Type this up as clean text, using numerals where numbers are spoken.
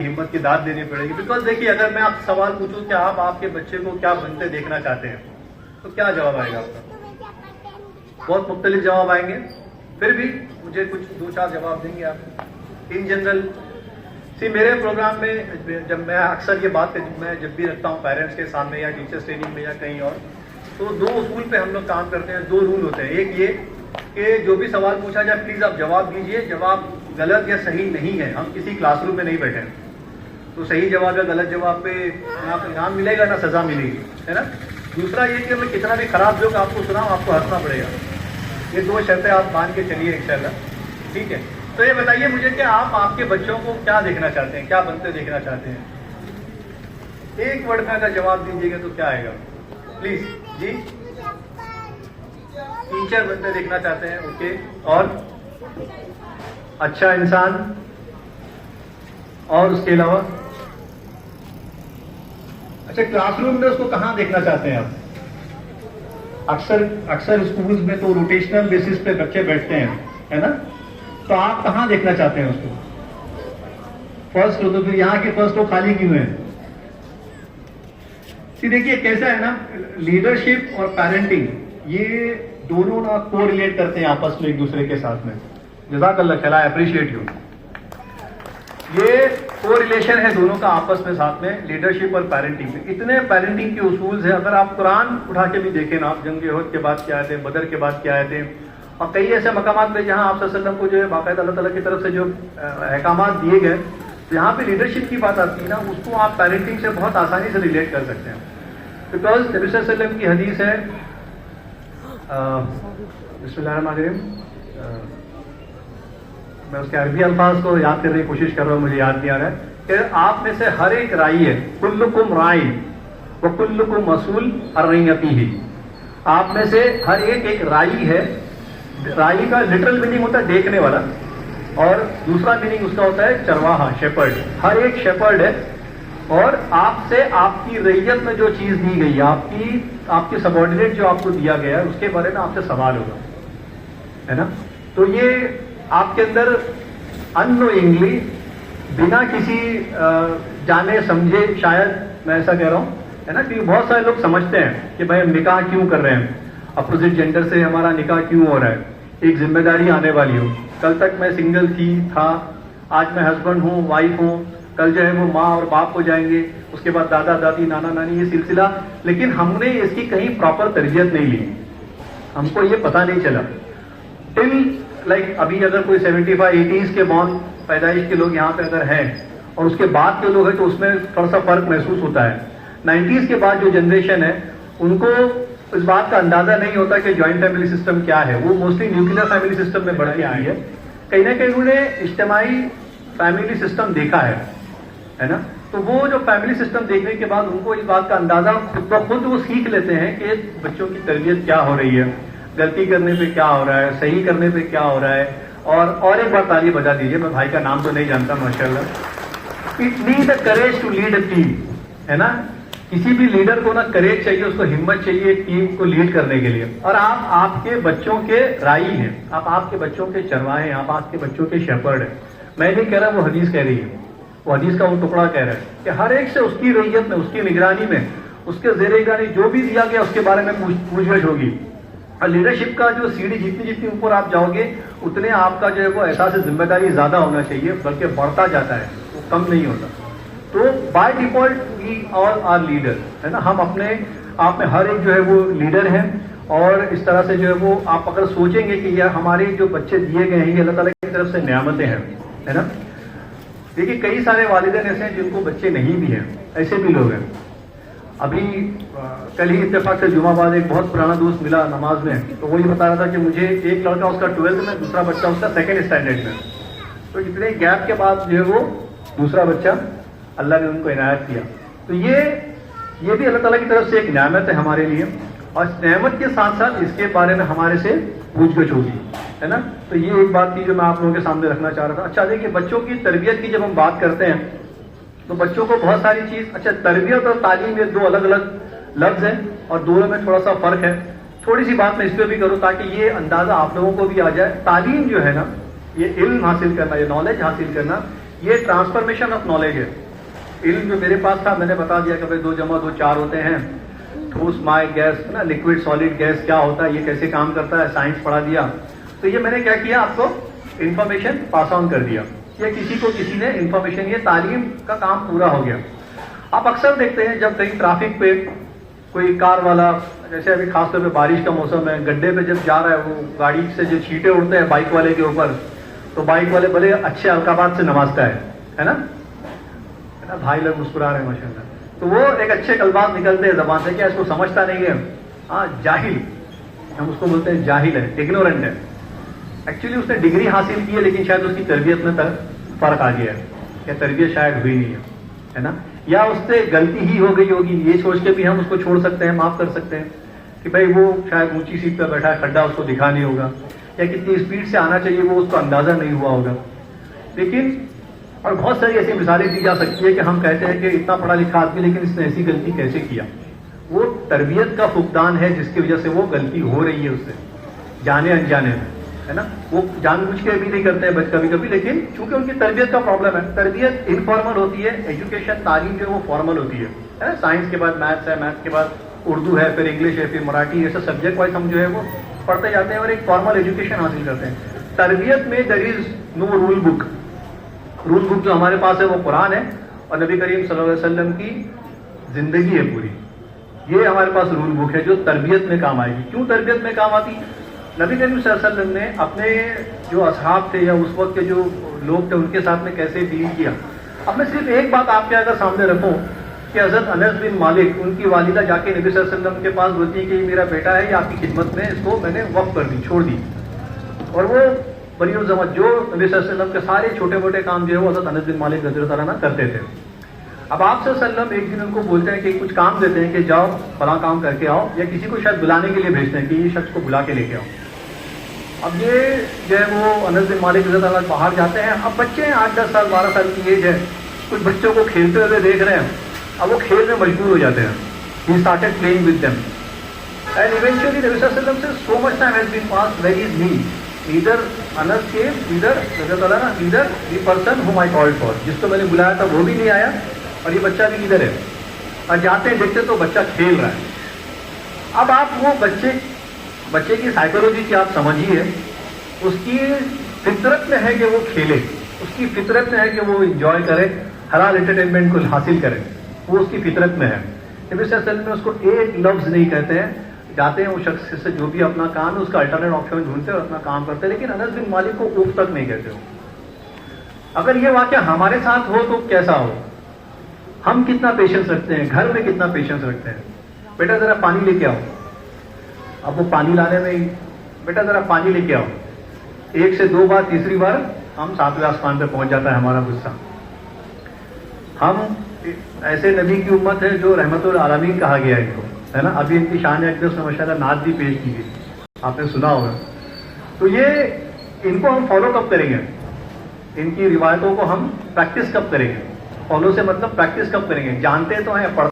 हिम्मत की दाद देनी पड़ेगी। बिकॉज देखिए, अगर मैं आपसे सवाल पूछूं कि आप आपके बच्चे को क्या बनते देखना चाहते हैं, तो क्या जवाब आएगा आपका? बहुत मुख्तलिफ जवाब आएंगे। फिर भी मुझे कुछ 2-4 जवाब देंगे आप इन जनरल। मेरे प्रोग्राम में जब मैं अक्सर ये बात मैं जब भी रखता हूँ पेरेंट्स के सामने या टीचर्स ट्रेनिंग में या कहीं और, तो 2 उसूल पे हम लोग काम करते हैं, 2 रूल होते हैं। एक ये कि जो भी सवाल पूछा जाए प्लीज आप जवाब दीजिए, जवाब गलत या सही नहीं है। हम किसी क्लासरूम में नहीं बैठे हैं, तो सही जवाब या गलत जवाब पे ना तो इनाम मिलेगा ना सजा मिलेगी, है ना। दूसरा ये कि मैं कितना भी खराब जोक आपको सुनाऊं, आपको हंसना पड़ेगा। ये 2 शर्तें आप मान के चलिए इंशाल्लाह, ठीक है। तो ये बताइए मुझे कि आप आपके बच्चों को क्या देखना चाहते हैं, क्या बनते देखना चाहते हैं? एक वर्ड में अगर जवाब दीजिएगा तो क्या आएगा प्लीज जी? टीचर बनते देखना चाहते हैं, ओके। और अच्छा इंसान, और उसके अलावा अच्छा क्लासरूम में उसको कहां देखना चाहते हैं आप? अक्सर स्कूल्स में तो रोटेशनल बेसिस पे बच्चे बैठते हैं, है ना। तो आप कहां देखना चाहते हैं उसको? First row. तो फिर यहाँ के फर्स्ट रो खाली क्यों है? देखिए कैसा है ना, लीडरशिप और पेरेंटिंग ये दोनों ना को रिलेट करते हैं आपस में एक दूसरे के साथ में। जज़ाकल्लाह खैर, आई अप्रिशिएट यू। ये को रिलेशन है दोनों का आपस में साथ में, लीडरशिप और पेरेंटिंग में। इतने पेरेंटिंग के उसूल हैं, अगर आप कुरान उठा के भी देखें ना, आप जंग उहद के बाद क्या आए थे, बदर के बाद क्या आए थे, और कई ऐसे मकामात पे जहां आप सल्लल्लाहु अलैहि वसल्लम को जो है बाकायदा अल्लाह ताला की तरफ से जो अहकामात दिए गए, यहाँ पे लीडरशिप की बात आती है ना, उसको आप पेरेंटिंग से बहुत आसानी से रिलेट कर सकते हैं। बिकॉज नबी सल्लल्लाहु अलैहि वसल्लम की हदीस है, बिस्मिल्लाहिर्रहमानिर्रहीम, मैं उसके अरबी अल्फाज को याद करने की कोशिश कर रहा हूँ, मुझे याद नहीं आ रहा है, कि आप में से हर एक राई है, कुल्लुकुम राई व कुल्लुकुम मसूल और रईयतिही। आप में से हर एक राई है। राई का लिटरल मीनिंग होता है देखने वाला, और दूसरा मीनिंग उसका होता है चरवाहा, शेपर्ड। हर एक शेपर्ड है, और आपसे आपकी रैयत में जो चीज दी गई है, आपकी सबऑर्डिनेट जो आपको दिया गया है, उसके बारे में आपसे सवाल होगा, है ना। तो ये आपके अंदर अननोइंगली, बिना किसी जाने समझे, शायद मैं ऐसा कह रहा हूं, है ना, क्योंकि बहुत सारे लोग समझते हैं कि भाई हम निकाह क्यों कर रहे हैं, अपोजिट जेंडर से हमारा निकाह क्यों हो रहा है, एक जिम्मेदारी आने वाली हो। कल तक मैं सिंगल था, आज मैं हस्बैंड हूँ, वाइफ हूँ, कल जो है वो माँ और बाप हो जाएंगे, उसके बाद दादा दादी, नाना नानी, ये सिलसिला। लेकिन हमने इसकी कहीं प्रॉपर तरबियत नहीं ली, हमको ये पता नहीं चला टिल लाइक अभी अगर कोई 75-80s के बॉर्न पैदाइश के लोग यहाँ पे अगर हैं, और उसके बाद के लोग हैं, तो उसमें थोड़ा सा फर्क महसूस होता है। 90s के बाद जो जनरेशन है, उनको इस बात का अंदाजा नहीं होता कि ज्वाइंट फैमिली सिस्टम क्या है। वो मोस्टली न्यूक्लियर फैमिली सिस्टम में बढ़ के आई है। कहीं ना कहीं उन्होंने इज्तिमाई फैमिली सिस्टम देखा है ना। तो वो जो फैमिली सिस्टम देखने के बाद उनको इस बात का अंदाजा खुद ब खुद वो सीख लेते हैं कि बच्चों की तरबियत क्या हो रही है, गलती करने पे क्या हो रहा है, सही करने पे क्या हो रहा है। और एक बार ताली बजा दीजिए, मैं भाई का नाम तो नहीं जानता माशाल्लाह। It need the courage to lead a team, है ना। किसी भी लीडर को ना करेज चाहिए, उसको हिम्मत चाहिए एक टीम को लीड करने के लिए। और आप आपके बच्चों के राई हैं, आप आपके बच्चों के चरवाहे हैं, आप आपके बच्चों के शेपर्ड हैं। मैं नहीं कह रहा, वो हदीस कह रही है, वो हदीस का वो टुकड़ा कह रहा है कि हर एक से उसकी रैयत में, उसकी निगरानी में, उसके ज़ेरे निगरानी जो भी दिया गया उसके बारे में पूछगछ होगी। और लीडरशिप का जो सीढ़ी जितनी ऊपर आप जाओगे, उतने आपका जो है वो एहसास जिम्मेदारी ज्यादा होना चाहिए, बल्कि बढ़ता जाता है, वो कम नहीं होता। तो by default we all are leader, है ना। हम अपने आप में हर एक जो है वो लीडर हैं। और इस तरह से जो है वो आप अगर सोचेंगे कि यार हमारे जो बच्चे दिए गए हैं ये अल्लाह ताला की तरफ से नेमतें हैं, है ना। देखिए कई सारे वालिदैन ऐसे हैं जिनको बच्चे नहीं भी हैं, ऐसे भी लोग हैं। अभी कल ही इत्तेफाक से जुमा बाद एक बहुत पुराना दोस्त मिला नमाज में, तो वही बता रहा था कि मुझे एक लड़का उसका 12th में, दूसरा बच्चा उसका 2nd स्टैंडर्ड में। तो इतने गैप के बाद जो है वो दूसरा बच्चा अल्लाह ने उनको इनायत किया। तो ये भी अल्लाह ताला की तरफ से एक नेमत है हमारे लिए, और इस नेमत के साथ साथ इसके बारे में हमारे से पूछगछ होगी, है ना। तो ये एक बात थी जो मैं आप लोगों के सामने रखना चाह रहा था। अच्छा देखिए, बच्चों की तरबियत की जब हम बात करते हैं तो बच्चों को बहुत सारी चीज, अच्छा तरबियत और तालीम ये 2 अलग अलग लफ्ज हैं, और दोनों में थोड़ा सा फर्क है। थोड़ी सी बात मैं इस पर भी करूं ताकि ये अंदाजा आप लोगों को भी आ जाए। तालीम जो है ना, ये इल्म हासिल करना, ये नॉलेज हासिल करना, یہ ٹرانسفارمیشن آف نالج ہے. علم جو میرے پاس تھا میں نے بتا دیا کہ بھائی 2 + 2 4 ہوتے ہیں, ٹھوس مائع گیس نا, لکوڈ سالڈ گیس کیا ہوتا ہے, یہ کیسے کام کرتا ہے, سائنس پڑھا دیا. تو یہ میں نے کیا کیا, آپ کو انفارمیشن پاس آن کر دیا, یا کسی کو کسی نے انفارمیشن, یہ تعلیم کا کام پورا ہو گیا. آپ اکثر دیکھتے ہیں جب کہیں ٹریفک پہ کوئی کار والا, جیسے ابھی خاص طور پہ بارش کا موسم ہے, گڈھے پہ جب جا رہا ہے وہ گاڑی سے جو چھینٹے اڑتے ہیں بائک والے کے اوپر, تو بائک والے بڑے اچھے القابات سے نوازتا ہے نا, بھائی لوگ مسکرا رہے ہیں ماشاء اللہ. تو وہ ایک اچھے الفاظ نکلتے ہیں زبان سے, کیا اس کو سمجھتا نہیں ہے, ہاں جاہل, ہم اس کو بولتے ہیں جاہل ہے, اگنورنٹ ہے. ایکچولی اس نے ڈگری حاصل کی ہے لیکن شاید اس کی تربیت میں فرق آ گیا ہے, یا تربیت شاید ہوئی نہیں ہے نا, یا اس سے غلطی ہی ہو گئی ہوگی, یہ سوچ کے بھی ہم اس کو چھوڑ سکتے ہیں, معاف کر سکتے ہیں کہ بھائی وہ شاید اونچی سیٹ پہ بیٹھا ہے, کھڈا اس کو دکھا نہیں ہوگا, یا کتنی اسپیڈ سے آنا چاہیے وہ اس کو اندازہ نہیں ہوا ہوگا. لیکن اور بہت ساری ایسی مثالیں دی جا سکتی ہے کہ ہم کہتے ہیں کہ اتنا پڑھا لکھا آدمی لیکن اس نے ایسی غلطی کیسے کیا. وہ تربیت کا فقدان ہے جس کی وجہ سے وہ غلطی ہو رہی ہے اس سے, جانے انجانے میں, ہے نا. وہ جان بوجھ کے بھی نہیں کرتے ہیں کبھی کبھی, لیکن چونکہ ان کی تربیت کا پرابلم ہے. تربیت انفارمل ہوتی ہے, ایجوکیشن تعلیم جو ہے وہ فارمل ہوتی ہے. سائنس کے بعد میتھس ہے, میتھس کے بعد اردو ہے, پھر انگلش ہے, پھر مراٹھی, ایسے سبجیکٹ وائز ہم جو ہے وہ پڑھتے جاتے ہیں اور ایک فارمل ایجوکیشن حاصل کرتے ہیں. تربیت میں دیر از نو رول بک. رول بک جو ہمارے پاس ہے وہ قرآن ہے اور نبی کریم صلی اللہ علیہ وسلم کی زندگی ہے پوری. یہ ہمارے پاس رول بک ہے جو تربیت میں کام آئے گی. کیوں تربیت میں کام آتی؟ نبی کریم صلی اللہ علیہ وسلم نے اپنے جو اصحاب تھے یا اس وقت کے جو لوگ تھے ان کے ساتھ میں کیسے ڈیل کیا. اب میں صرف ایک بات آپ کے اگر سامنے رکھوں کہ حضرت انس بن مالک, ان کی والدہ جا کے نبی صلی اللہ علیہ وسلم کے پاس بولتی ہے کہ میرا بیٹا ہے, یہ آپ کی خدمت میں, اس کو میں نے وقف کر دی, چھوڑ دی. اور وہ بنی الزمت جو نبی صلی اللہ علیہ وسلم کے سارے چھوٹے موٹے کام جو ہے وہ حضرت انس بن مالک رضی اللہ عنہ کرتے تھے. اب آپ صلی اللہ علیہ وسلم ایک دن ان کو بولتے ہیں کہ کچھ کام دیتے ہیں کہ جاؤ فلاں کام کر کے آؤ, یا کسی کو شاید بلانے کے لیے بھیجتے ہیں کہ یہ شخص کو بلا کے لے کے آؤ. اب یہ جو ہے وہ انس بن مالک رضی اللہ عنہ باہر جاتے ہیں. اب بچے ہیں 8 10 سال 12 سال کی ایج ہے, کچھ بچوں کو کھیلتے ہوئے دیکھ رہے ہیں, اب وہ کھیل میں مجبور ہو جاتے ہیں. He started playing with them. And eventually Nabi sallallahu alaihi wasallam says so much time has been passed, where is me? Neither Anas came, neither the person whom I called for. جس کو میں نے بلایا تھا وہ بھی نہیں آیا اور یہ بچہ بھی ادھر ہے. اور جاتے ہیں دیکھتے تو بچہ کھیل رہا ہے. اب آپ وہ بچے کی سائیکولوجی کی آپ سمجھیے, اس کی فطرت میں ہے کہ وہ کھیلے, اس کی فطرت میں ہے کہ وہ انجوائے کرے, حلال انٹرٹینمنٹ کو حاصل کرے, وہ اس کی فطرت میں ہے. نبی صلی اللہ علیہ وسلم میں اس کو ایک لفظ نہیں کہتے ہیں, جاتے ہیں وہ شخص سے جو بھی اپنا کام ہے اس کا الٹرنیٹ آپشن ڈھونڈتے ہیں اور اپنا کام کرتے ہیں, لیکن انس بن مالک کو اوف تک نہیں کہتے ہو. اگر یہ واقعہ ہمارے ساتھ ہو تو کیسا ہو؟ ہم کتنا پیشنس رکھتے ہیں, گھر میں کتنا پیشنس رکھتے ہیں. بیٹا ذرا پانی لے کے آؤ, اب وہ پانی لانے میں بیٹا ذرا پانی لے کے آؤ, 1 سے 2 بار, تیسری بار ہم 7ویں آسمان پہ پہنچ جاتا ہے ہمارا غصہ. ہم ایسے نبی کی امت ہے جو رحمت العالمین کہا گیا ہے ان کو, ہے نا. ابھی ان کی شان اقدس میں ماشاء اللہ نعت بھی پیش کی گئی, آپ نے سنا ہوگا. تو یہ ان کو ہم فالو کب کریں گے, ان کی روایتوں کو ہم پریکٹس کب کریں گے؟ فالو سے مطلب پریکٹس کب کریں گے؟ جانتے تو ہیں, پڑھتے